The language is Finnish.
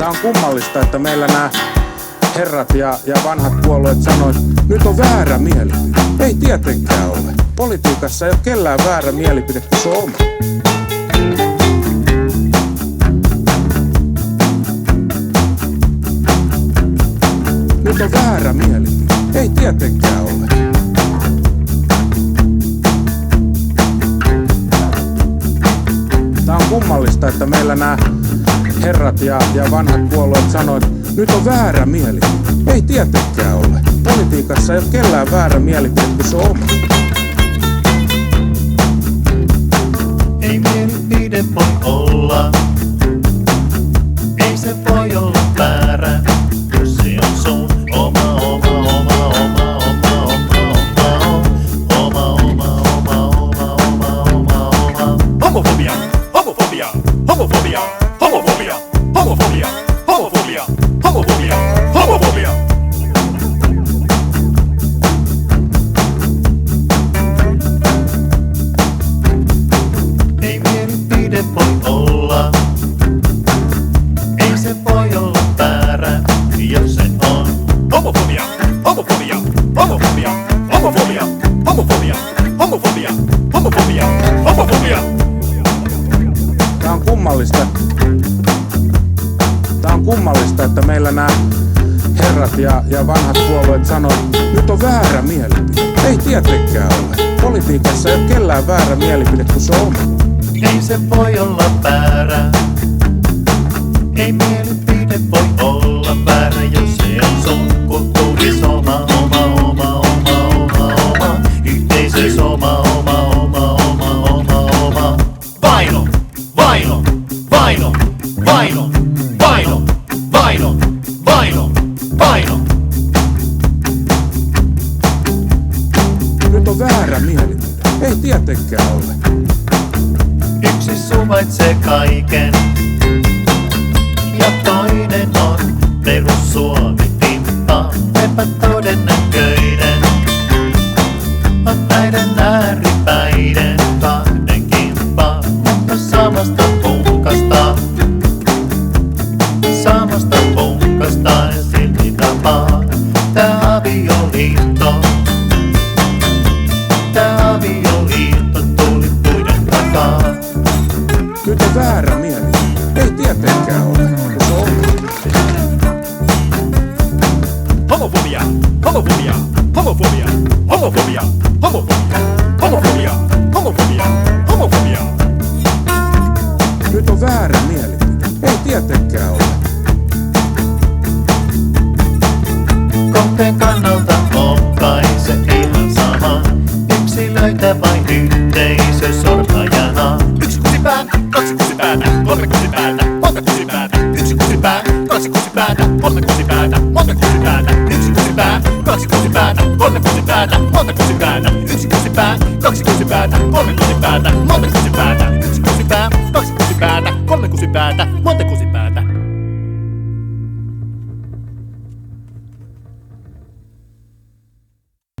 Tää on kummallista, että meillä nämä herrat ja vanhat puolueet sanoivat, että nyt on väärä mielipide. Ei tietenkään ole. Politiikassa ei ole kellään väärä mielipide kuin se on oma. Nyt on väärä mielipide. Ei tietenkään ole. Tää on kummallista, että meillä nämä herrat ja vanhat puolueet sanoivat, että nyt on väärä mielipide. Ei tietenkään ole. Politiikassa ei ole kellään väärä mielipide kuin se on oma. Ei mielipide voi olla, ei se voi olla väärä, jos se on sun oma. Homofobia, homofobia, homofobia, homofobia, homofobia, homofobia, homofobia, homofobia. Ei mielipide voi olla, ei se voi olla väärä, jos se on homofobia, homofobia, homofobia, homofobia, homofobia, homofobia, homofobia, homofobia. Tää on kummallista, että meillä nämä herrat ja vanhat puolueet sanoivat, että nyt on väärä mielipide. Ei tietenkään ole. Politiikassa ei ole kellään väärä mielipide kuin se on. Ei se voi olla väärä. Ei mielipide voi olla väärä, jos se on sun kulttuuris oma. Yhteisös oma. Vaino, vaino, vaino, vaino, vaino, vaino, vaino, vaino. Nyt on väärä mielipide. Ei tietenkään ole. Yksi suvaitsee kaiken ja toinen on perussuomitimpa. Epätodennäköinen on näiden ääripäiden kahden kimppa, mutta samasta punkasta ja silti tapaa. Tää avioliitto tuli puiden takaa. Nyt on väärä mielipide. Ei tietenkään ole. Kun se on. Homofobia, homofobia, homofobia, homofobia, homofobia, homofobia, homofobia, homofobia. Nyt on väärä mielipide. Ei tietenkään ole. Kohteen kannalta on kai se ihan sama. Yksilöitä vai yhteisö sortajana. Yksi kusipäätä, kaksi kusipäätä, kolme kusipäätä, monta kusipäätä. Yksi kusipäätä, kaksi kusipäätä, kolme kusipäätä, monta kusipäätä. Yksi kusipäätä, kaksi kusipäätä, kolme kusipäätä, monta kusipäätä. Yksi kusipäätä, kaksi kusipäätä, kolme kusipäätä, monta kusipäätä. Yksi kusipäätä, kaksi kusipäätä, kolme kusipäätä, monta kusipäätä.